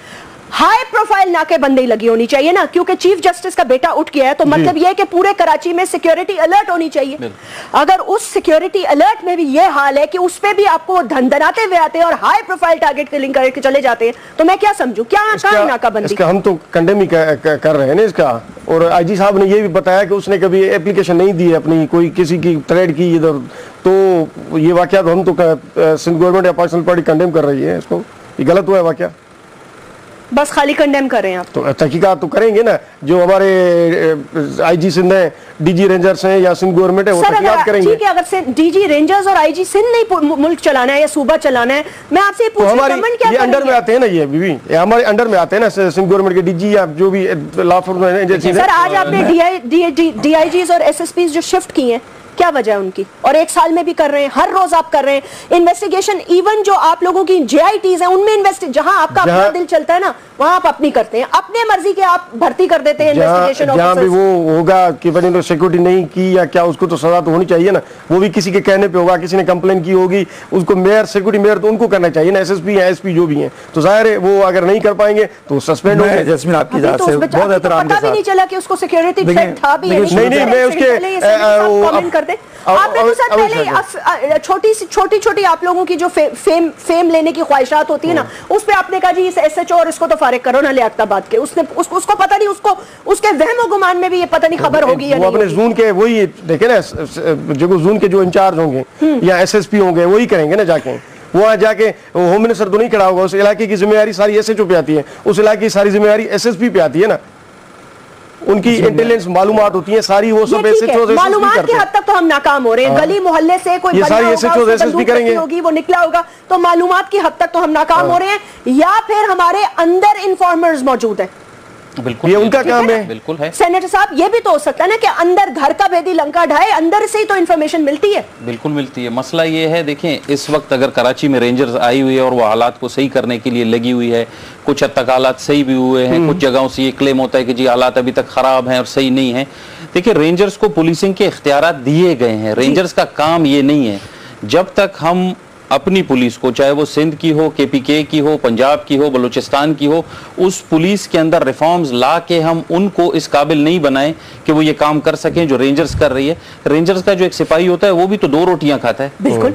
high profile नाकेबंदी लगी होनी चाहिए ना, क्योंकि चीफ जस्टिस का बेटा उठ गया है, तो मतलब यह है कि पूरे कराची में सिक्योरिटी अलर्ट होनी चाहिए। अगर उस सिक्योरिटी अलर्ट में भी यह हाल है कि उस पे भी आपको धनधनाते हुए आते हैं और हाई प्रोफाइल टारगेट किलिंग करके चले जाते हैं, तो मैं क्या समझूं, क्या कहां नाकाबंदी? इसका हम तो कंडेम ही कर रहे हैं ना इसका। और आईजी साहब ने ये भी बताया कि उसने कभी एप्लीकेशन नहीं दी है अपनी, कोई किसी की थ्रेड की इधर, तो ये वाकया तो हम तो सिंध गवर्नमेंट या पाकिस्तान पार्टी कंडेम कर रही है इसको, ये गलत हुआ है वाकया। बस खाली कंडेम कर रहे हैं आप? तो तहकीकात तो करेंगे ना, जो हमारे आईजी सिंध है, डीजी रेंजर्स हैं या सिंध गवर्नमेंट है, वो तहकीकात करेंगे। ठीक है, अगर डीजी रेंजर्स और आईजी सिंध नहीं मुल्क चलाना है या सूबा चलाना है, मैं आपसे पूछ रही हूं गवर्नमेंट क्या करेगी? अंडर में आते हैं ना ये बीवी, ये हमारे अंडर में आते हैं ना सिंध गवर्नमेंट के डीजी या जो भी लॉ फॉर्म एजेंसी। सर आज आपने डीआईजीज और एसएसपीज जो शिफ्ट किए हैं, क्या वजह है उनकी? और 1 साल में भी कर रहे हैं, हर रोज आप कर रहे हैं इन्वेस्टिगेशन। इवन जो आप लोगों की जेआईटीज हैं उनमें इन्वेस्टिगेशन, जहां आपका अपना दिल चलता है ना, वहां आप अपनी करते हैं, अपने मर्जी के आप भर्ती कर देते हैं इन्वेस्टिगेशन ऑफिसर्स। जहां भी वो होगा कि बनी तो सिक्योरिटी नहीं की या क्या, उसको तो सजा तो होनी चाहिए ना। वो भी किसी के कहने पे होगा, किसी ने कंप्लेन की होगी, उसको मेयर सिक्योरिटी मेयर तो उनको करना चाहिए ना, एसएसपी या एसपी जो भी हैं। तो जाहिर है वो अगर नहीं कर पाएंगे तो सस्पेंड होंगे। जैस्मिन आपकी बात से बहुत एहतराम के साथ, पता भी नहीं चला कि उसको सिक्योरिटी थ्रेट था भी। नहीं मैं उसके कमेंट करते आपने तो सर पहले छोटी आप लोगों की जो फेम लेने की ख्वाहिशात होती है ना, उस पे आपने कहा जी इस एसएचओ और इसको तो फारिग करो ना लियाकताबाद के। उसको पता नहीं, उसके वहम गुमान में भी ये पता नहीं खबर होगी या नहीं। अपने जून के वही देखे ना, जो जून के जो इंचार्ज होंगे या एसएसपी होंगे वही करेंगे ना जाके। वहां जाके होम मिनिस्टर तो नहीं खड़ा होगा, उस इलाके की जिम्मेदारी सारी एसएचओ पे आती है, उस इलाके की सारी जिम्मेदारी एसएसपी पे आती है ना। उनकी इंटेलिजेंस मालूमात होती है सारी, वो सब एसएचओ मालूमात की हद तक तो हम नाकाम हो रहे हैं। गली मोहल्ले से कोई ये सारी एसएचओ एसएसपी करेंगे होगी, वो निकला होगा, तो मालूमात की हद तक तो हम नाकाम हो रहे हैं। या फिर हमारे अंदर इन्फॉर्मर्स मौजूद है, बिल्कुल ये उनका काम है। बिल्कुल है सेनेटर साहब, ये भी तो हो सकता है ना कि अंदर घर का भेदी लंका ढाए, अंदर से ही तो इन्फॉर्मेशन मिलती है। बिल्कुल मिलती है। मसला ये है, देखें इस वक्त अगर कराची में रेंजर्स आई हुई है और वो हालात को सही करने के लिए लगी हुई है, कुछ हद तक हालात सही भी हुए हैं, कुछ जगहों से ये क्लेम होता है कि जी हालात अभी तक खराब हैं और सही नहीं है। देखिए रेंजर्स को पुलिसिंग के इख्तियारात दिए गए हैं, रेंजर्स का काम ये नहीं है। जब तक हम अपनी पुलिस को, चाहे वो सिंध की हो, केपीके की हो, पंजाब की हो, बलूचिस्तान की हो, उस पुलिस के अंदर रिफॉर्म्स ला के हम उनको इस काबिल नहीं बनाएं कि वो ये काम कर सकें जो रेंजर्स कर रही है। रेंजर्स का जो एक सिपाही होता है वो भी तो 2 रोटियां खाता है, बिल्कुल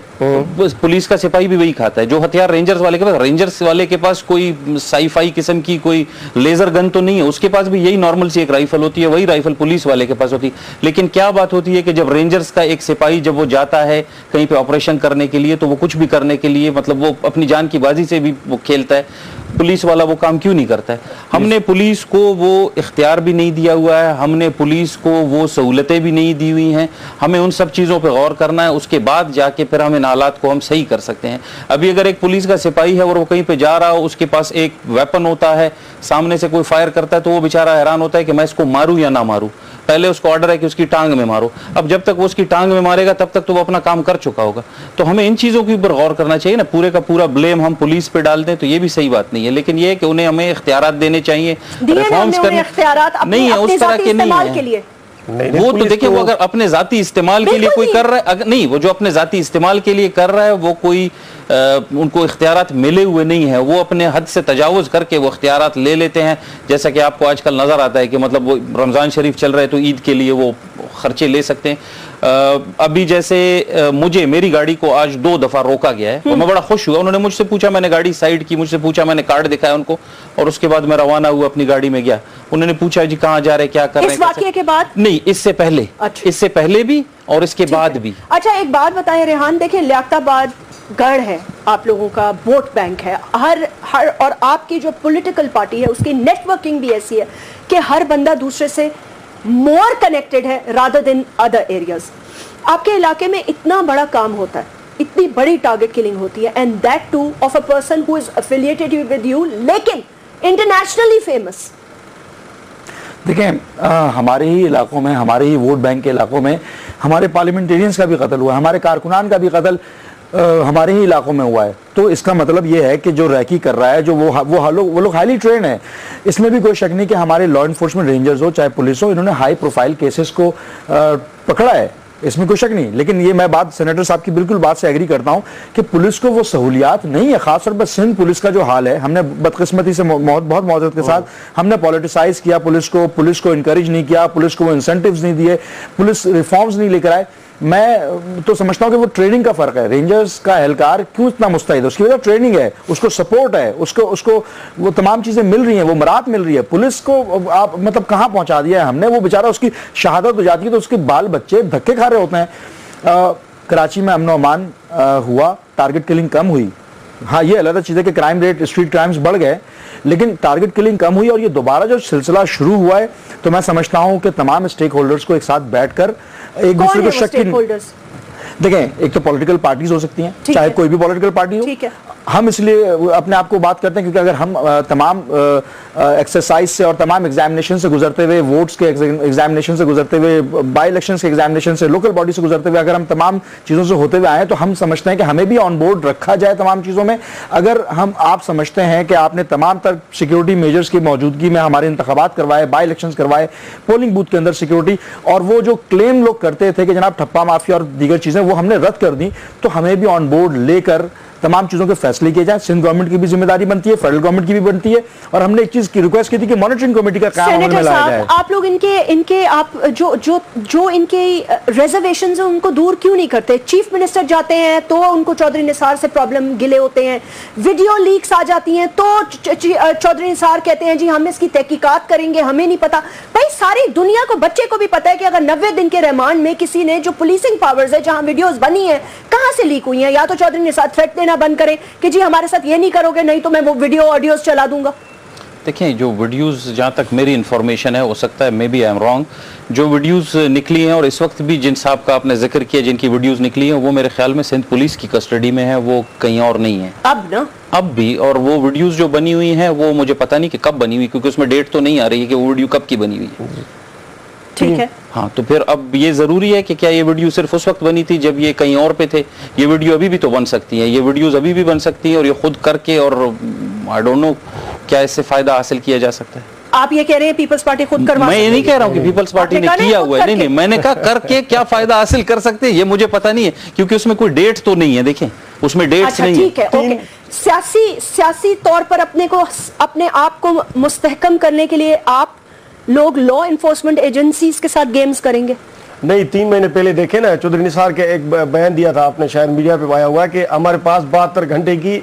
पुलिस का सिपाही भी वही खाता है। जो हथियार रेंजर्स वाले के पास, रेंजर्स वाले के पास कोई साईफाई किस्म की कोई लेजर गन तो नहीं है, उसके पास भी यही नॉर्मल सी एक राइफल होती है, वही राइफल पुलिस वाले के पास होती है। लेकिन क्या बात होती है कि जब रेंजर्स का एक सिपाही जब वो जाता है कहीं पे ऑपरेशन करने के लिए, तो वो कुछ भी करने के लिए, मतलब वो अपनी जान की बाजी से भी वो खेलता है। पुलिस वाला वो काम क्यों नहीं करता है? हमने पुलिस को वो इख्तियार भी नहीं दिया हुआ है, हमने पुलिस को वो सहूलतें भी नहीं दी हुई हैं। हमें उन सब चीज़ों पे गौर करना है, उसके बाद जाके फिर हम इन हालात को हम सही कर सकते हैं। अभी अगर एक पुलिस का सिपाही है और वो कहीं पे जा रहा हो, उसके पास एक वेपन होता है, सामने से कोई फायर करता है, तो वो बेचारा हैरान होता है कि मैं इसको मारूं या ना मारूं। पहले उसको ऑर्डर है कि उसकी टांग में मारो, अब जब तक वो उसकी टांग में मारेगा तब तक तो वो अपना काम कर चुका होगा। तो हमें इन चीज़ों के ऊपर गौर करना चाहिए ना। पूरे का पूरा ब्लेम हम पुलिस पे डाल दें तो ये भी सही बात नहीं है। लेकिन ये है कि उन्हें हमें इख्तियारात देने चाहिए, रिफॉर्म्स करने नहीं है उस तरह के नहीं है। वो तो देखिए, वो अगर अपने जाती इस्तेमाल के लिए कोई कर रहा है, नहीं वो जो अपने जाती इस्तेमाल के लिए कर रहा है वो कोई उनको इख्तियारात मिले हुए नहीं है, वो अपने हद से तजावुज करके वो इख्तियारात ले लेते हैं। जैसा कि आपको आजकल नजर आता है कि मतलब वो रमजान शरीफ चल रहा है तो ईद के लिए वो खर्चे ले सकते हैं। अभी जैसे मुझे मेरी गाड़ी को आज 2 दफा रोका गया है और मैं बड़ा खुश हुआ। उन्होंने मुझसे पूछा, मैंने गाड़ी साइड की, मुझसे पूछा, मैंने कार्ड दिखाया उनको और उसके बाद मैं रवाना हुआ, अपनी गाड़ी में गया। उन्होंने पूछा जी कहाँ जा रहे, क्या कर रहे हैं? इस वाकये के बाद नहीं, इससे पहले, इससे पहले भी और इसके बाद भी। अच्छा एक बात बताएं रेहान, देखिए लियाकताबाद गढ़ है, आप लोगों का वोट बैंक है, हर और आपकी जो पॉलिटिकल पार्टी है उसकी नेटवर्किंग भी ऐसी है कि हर बंदा दूसरे से मोर कनेक्टेड है रादर देन अदर एरियाज। आपके इलाके में इतना बड़ा काम होता है, इतनी बड़ी टारगेट किलिंग होती है, and that two of a person who is affiliated with you, लेकिन इंटरनेशनली फेमस। देखें हमारे ही इलाकों में, हमारे ही वोट बैंक के इलाकों में हमारे पार्लियामेंटेरियंस का भी कत्ल हुआ है, हमारे कारकुनान का भी कत्ल हमारे ही इलाकों में हुआ है। तो इसका मतलब ये है कि जो रैकी कर रहा है, जो वो लोग हाईली ट्रेन है। इसमें भी कोई शक नहीं कि हमारे लॉ इन्फोर्समेंट रेंजर्स हो चाहे पुलिस हो, इन्होंने हाई प्रोफाइल केसेस को पकड़ा है। इसमें कोई शक नहीं, लेकिन ये मैं बात सेनेटर साहब की बिल्कुल बात से एग्री करता हूं कि पुलिस को वो सहूलियात नहीं है। खासतौर पर सिंध पुलिस का जो हाल है, हमने बदकिस्मती से बहुत मौजूद के साथ हमने पॉलिटिसाइज किया पुलिस को इनकरेज नहीं किया, पुलिस को वो इंसेंटिव्स नहीं दिए, पुलिस रिफॉर्म्स नहीं लेकर आए। मैं तो समझता हूं कि वो ट्रेनिंग का फर्क है। रेंजर्स का एहलकार क्यों इतना मुस्तैद है, उसकी वजह ट्रेनिंग है, उसको सपोर्ट है, उसको वो तमाम चीजें मिल रही हैं, वो मराहत मिल रही है। पुलिस को आप मतलब कहां पहुंचा दिया है हमने, वो बेचारा उसकी शहादत हो जाती है तो उसके बाल बच्चे धक्के खा रहे होते हैं। कराची में अमन अमान हुआ, टारगेट किलिंग कम हुई, हाँ ये अलग चीज है कि क्राइम रेट, स्ट्रीट क्राइम्स बढ़ गए, लेकिन टारगेट किलिंग कम हुई। और ये दोबारा जो सिलसिला शुरू हुआ है तो मैं समझता हूं कि तमाम स्टेक होल्डर्स को एक साथ बैठकर एक दूसरे को शक, देखें, एक तो पॉलिटिकल पार्टीज हो सकती हैं, चाहे कोई भी पॉलिटिकल पार्टी हो। हम इसलिए अपने आप को बात करते हैं क्योंकि अगर हम तमाम एक्सरसाइज से और तमाम एग्जामिनेशन से गुजरते हुए, वोट्स के एग्जामिनेशन से गुजरते हुए, बाई इलेक्शन के एग्जामिनेशन से, लोकल बॉडी से गुजरते हुए अगर हम तमाम चीज़ों से होते हुए आए तो हम समझते हैं कि हमें भी ऑन बोर्ड रखा जाए तमाम चीज़ों में। अगर आप समझते हैं कि आपने तमाम तर सिक्योरिटी मेजर्स की मौजूदगी में हमारे इंतखाबात करवाए, बाई इलेक्शन करवाए, पोलिंग बूथ के अंदर सिक्योरिटी, और वो जो क्लेम लोग करते थे कि जनाब ठप्पा माफिया और दीगर चीज़ें, वो हमने रद्द कर दी, तो हमें भी ऑन बोर्ड लेकर तमाम चीजों के फैसले किए जाए। सिंध गवर्नमेंट की भी जिम्मेदारी बनती है, फेडरल गवर्नमेंट की भी बनती है, और हमने एक चीज की रिक्वेस्ट की थी कि मॉनिटरिंग कमेटी का काम अमल में लाया जाए। आप लोग इनके आप जो इनके रिजर्वेशंस हैं उनको दूर क्यों नहीं करते? चीफ मिनिस्टर जाते हैं तो उनको चौधरी निसार से प्रॉब्लम गिले होते हैं, वीडियो लीक्स आ जाती हैं तो चौधरी निसार कहते हैं जी हम इसकी तहकीकात करेंगे, हमें नहीं पता। भाई सारी दुनिया को, बच्चे को भी पता है कि अगर 90 दिन के रिमांड में किसी ने जो पुलिसिंग पावर्स है, जहां वीडियोस बनी है, कहां से लीक हुई हैं, या तो चौधरी निसार थ्रेट देना बंद करें कि जी हमारे साथ ये नहीं करोगे नहीं तो मैं वो वीडियो ऑडियोस चला दूंगा। देखें, जो वीडियोस, जहाँ तक मेरी इन्फॉर्मेशन है, हो सकता है maybe I am wrong, जो वीडियोस निकली हैं और इस वक्त भी जिन साहब का आपने जिक्र किया जिनकी वीडियोस निकली हैं, वो मेरे ख्याल में सिंध पुलिस की कस्टडी में है, वो कहीं और नहीं है अब भी। और वो वीडियोस जो बनी हुई हैं वो मुझे पता नहीं कि कब बनी हुई, क्योंकि उसमें डेट तो नहीं आ रही है कि वो वीडियो कब की बनी हुई है। ठीक है, हाँ, तो फिर अब ये जरूरी है कि क्या ये वीडियो सिर्फ उस वक्त बनी थी जब ये कहीं और पे थे? ये वीडियो अभी भी तो बन सकती है, ये वीडियोस अभी भी बन सकती है, और ये खुद करके, और आई डोंट नो क्या इससे फायदा हासिल किया जा सकता है। आप ये कह रहे हैं पीपल्स पार्टी खुद करवा? मैं ये नहीं कह रहा हूँ कि पीपल्स पार्टी ने किया हुआ है, नहीं, मैंने कहा करके क्या फायदा हासिल कर सकते हैं ये मुझे पता नहीं है, क्योंकि उसमें कोई डेट तो नहीं है। देखें, उसमें डेट्स नहीं है। ठीक है, ओके। सियासी तौर पर अपने आप को मुस्तहकम करने के लिए आप लोग लॉ एनफोर्समेंट एजेंसीज के साथ गेम्स करेंगे? नहीं, 3 महीने पहले देखे ना, चौधरी निसार के एक बयान दिया था आपने, शायद मीडिया पे आया हुआ, कि हमारे पास 72 घंटे की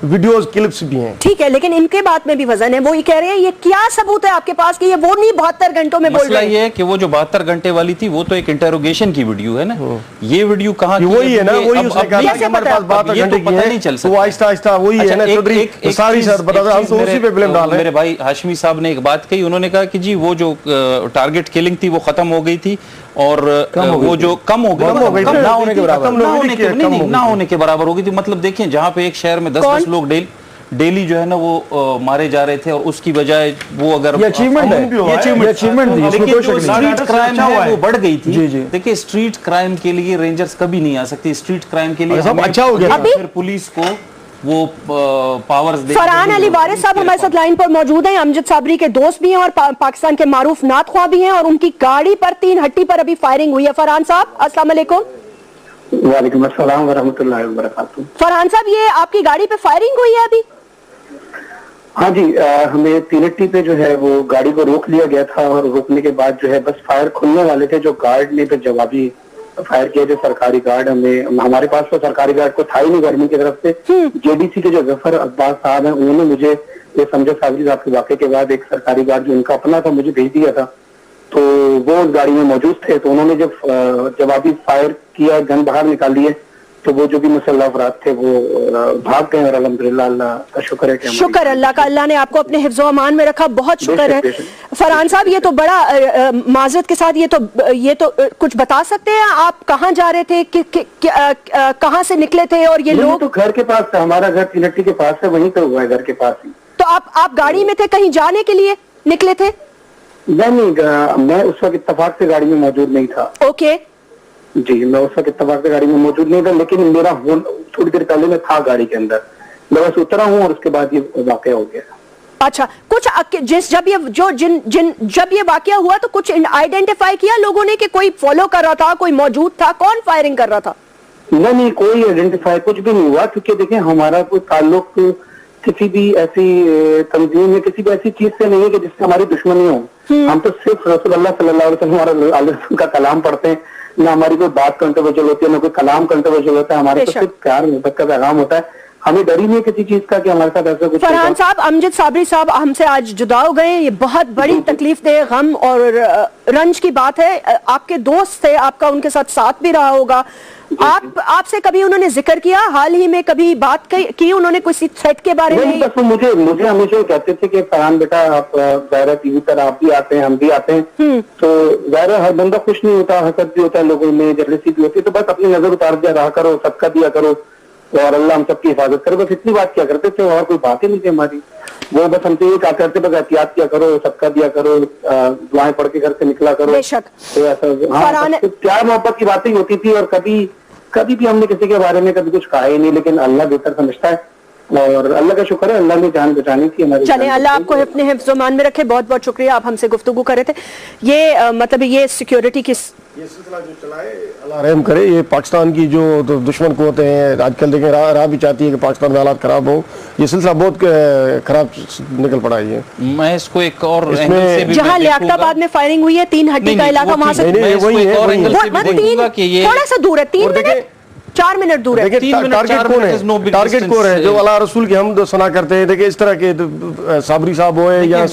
वीडियोस क्लिप्स भी हैं। ठीक है, लेकिन इनके बात में भी वजन है। वो ये कह रहे हैं, ये क्या सबूत है आपके पास कि ये वो नहीं 72 घंटों में बोल रहे हैं? ये है कि वो जो 72 घंटे वाली थी वो तो एक इंटरोगेशन की वीडियो है ना, ये वीडियो कहाँ की? वही है ना, वही उसने कहा कि हमारे पास 72 घंटे की है, नहीं चल सकता। वो आहिस्ता आहिस्ता वही है ना, चौधरी सारी साथ बता दो, हम तो उसी पे ब्लेम डाल रहे हैं। मेरे भाई हाशमी साहब ने एक बात कही, उन्होंने कहा कि जी वो जो टारगेट किलिंग थी वो खत्म हो गई थी, और वो जो कम हो गई, ना होने के बराबर हो गई थी। मतलब देखिए, जहाँ पे एक शहर में 10-10 लोग डेली जो है ना वो मारे जा रहे थे, और उसकी बजाय वो, अगर ये अचीवमेंट है, ये अचीवमेंट थी, लेकिन जो स्ट्रीट क्राइम है वो बढ़ गई थी। देखिए, स्ट्रीट क्राइम के लिए रेंजर्स कभी नहीं आ सकती, स्ट्रीट क्राइम के लिए अच्छा हो गया, फिर पुलिस को वो पावर्स दे। फरहान अली वारिस साहब हमारे साथ लाइन पर मौजूद हैं, अमजद साबरी के दोस्त भी हैं और पाकिस्तान के मारूफ नात ख्वाह भी हैं, और उनकी गाड़ी पर 3 हट्टी पर अभी फायरिंग हुई है। फरहान साहब अस्सलाम वालेकुम। वालेकुम अस्सलाम व रहमतुल्लाहि व बरकातहू। फरहान साहब, ये आपकी गाड़ी पे फायरिंग हुई है अभी? हाँ जी, हमें 3 हट्टी पे जो है वो गाड़ी को रोक लिया गया था, और रोकने के बाद जो है बस फायर खुलने वाले थे, जो गार्ड ने फिर जवाबी फायर किया, जो सरकारी गार्ड, हमारे पास तो सरकारी गार्ड को था ही नहीं गवर्नमेंट की तरफ से। जेडीसी के जो जफर अब्बास साहब हैं, उन्होंने मुझे ये समझो साबरी साहब के वाक़े के बाद एक सरकारी गार्ड जो उनका अपना था मुझे भेज दिया था, तो वो उस गाड़ी में मौजूद थे। तो उन्होंने जब जवाबी फायर किया, गन बाहर निकाल लिए, तो वो जो भी मुसल्लह अफराद थे वो भाग गए, और अल्हम्दुलिल्लाह अल्लाह का शुक्र है कि शुक्र अल्लाह का, अल्लाह ने आपको अपने हिफ्ज़ो अमान में रखा, बहुत शुक्र है। फरहान साहब, ये तो बड़ा माजरत के साथ, ये तो कुछ बता सकते हैं आप कहाँ जा रहे थे, कहाँ से निकले थे? और ये लोग तो घर के पास, हमारा घर 3 हट्टी के पास है, वहीं पे हुआ है, घर के पास ही। तो आप गाड़ी में थे, कहीं जाने के लिए निकले थे? नहीं, मैं उस वक्त इत्तफाक से गाड़ी में मौजूद नहीं था। ओके जी, मैं उस वक्त इत्तफाक से गाड़ी में मौजूद नहीं था, लेकिन मेरा थोड़ी देर पहले मैं था गाड़ी के अंदर, मैं बस उतरा हूँ और उसके बाद ये वाकया हो गया। अच्छा, कुछ जब ये वाकया हुआ तो कुछ आइडेंटिफाई किया लोगों ने कि कोई फॉलो कर रहा था, कोई मौजूद था, कौन फायरिंग कर रहा था? नहीं, कोई आइडेंटिफाई कुछ भी नहीं हुआ, क्योंकि देखिए हमारा कोई ताल्लुक किसी भी ऐसी तंजीम या किसी भी ऐसी चीज से नहीं है कि जिससे हमारी दुश्मनी हो। हम तो सिर्फ रसूलुल्लाह सल्लल्लाहु अलैहि वसल्लम का कलाम पढ़ते हैं, ना हमारी कोई बात कंट्रोवर्शियल होती है, ना कोई कलाम कंट्रोवर्शियल होता है, हमारे तो सिर्फ प्यार मोहब्बत का पैगाम होता है। हमें डर ही नहीं किसी चीज का कि हमारे साथ ऐसा कुछ। फरहान साहब, अमजद साबरी साहब हमसे आज जुदा हो गए, ये बहुत बड़ी तकलीफ दे, गम और रंज की बात है। आपके दोस्त थे, आपका उनके साथ भी रहा होगा। आपसे कभी उन्होंने जिक्र किया, हाल ही में कभी बात की उन्होंने किसी थ्रेट के बारे में? बस मुझे हमेशा कहते थे कि फरहान बेटा आप ज़ाहिर टीवी पर आप भी आते हैं, हम भी आते हैं, तो ज़ाहिर हर बंदा खुश नहीं होता, हसद भी होता है लोगों में, जलसी भी होती है, तो बस अपनी नजर उतार दिया रहा करो, सबका दिया करो और अल्लाह हम सबकी हिफाजत करे, बस इतनी बात क्या करते थे और कोई बात ही नहीं थी हमारी। वो बस हमसे ये क्या करते, बस एहतियात किया करो, सबका दिया करो, दुआएं पढ़ के घर से निकला करो। बेशक तो ऐसा हाँ, प्यार मोहब्बत की बातें होती थी और कभी भी हमने किसी के बारे में कभी कुछ कहा ही नहीं, लेकिन अल्लाह बेहतर समझता है और अल्लाह का शुक्र है अल्लाह ने जान बचानी थी हमारी। चले, अल्लाह आपको अपने हिफ्ज़-ओ-मान में रखे। बहुत बहुत शुक्रिया, आप हमसे गुफ्तगू कर रहे थे। ये मतलब ये सिक्योरिटी की ये सिलसिला जो चलाए अल्लाह रहम करे। ये पाकिस्तान की जो दुश्मन कुव्वतें हैं आजकल देखें राह भी चाहती है कि पाकिस्तान में हालात खराब हो, ये सिलसिला बहुत खराब निकल पड़ा है। मैं इसको एक और एंगल से भी जहां लियाकताबाद में फायरिंग हुई है, 3 हड्डी का इलाका, वहां से थोड़ा सा दूर है, 3 मिनट 4 मिनट दूर है। टारगेट कौन है जो अल्लाह रसूल की हम सुना करते हैं। देखिए इस तरह के साबरी साहब हो या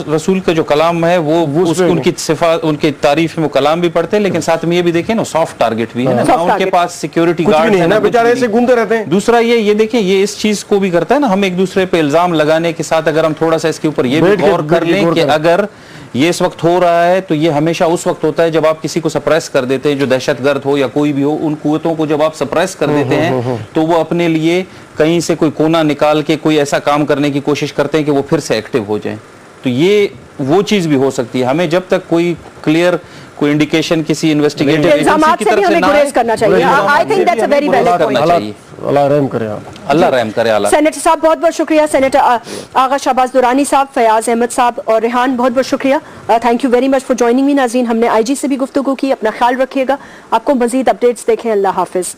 रसूल का जो कलाम है वो उनकी सिफात उनकी तारीफ में वो कलाम भी पढ़ते हैं, लेकिन साथ में ये भी देखें ना सॉफ्ट टारगेट भी है ना, उनके पास सिक्योरिटी गार्ड है ना, बेचारे ऐसे घूमते रहते हैं। दूसरा ये देखिए ये इस चीज को भी करता है ना, हम एक दूसरे पे इल्जाम लगाने के साथ अगर हम थोड़ा सा इसके ऊपर ये भी गौर कर लें कि अगर ये इस वक्त हो रहा है तो ये हमेशा उस वक्त होता है जब आप किसी को सप्रेस कर देते हैं, जो दहशतगर्द हो या कोई भी हो, उन कुव्वतों को जब आप सप्रेस कर देते हैं तो वो अपने लिए कहीं से कोई कोना निकाल के कोई ऐसा काम करने की कोशिश करते हैं कि वो फिर से एक्टिव हो जाएं। तो ये वो चीज भी हो सकती है। हमें जब तक कोई क्लियर कोई इंडिकेशन किसी इन्वेस्टिगेटिव एजेंसी की तरफ से ना करना चाहिए। I think that's a very valid point. Allah रहम करे, अल्लाह रहम करे। सेनेटर साहब बहुत बहुत शुक्रिया, सेनेटर आगा शहबाज दुरानी साहब, फयाज अहमद साहब और रेहान बहुत बहुत शुक्रिया। Thank you very much for joining me. नाज़रीन, हमने आईजी से भी गुफ्तगू की। अपना ख्याल रखिएगा। आपको मजीद अपडेट्स देखें। अल्लाह हाफिज।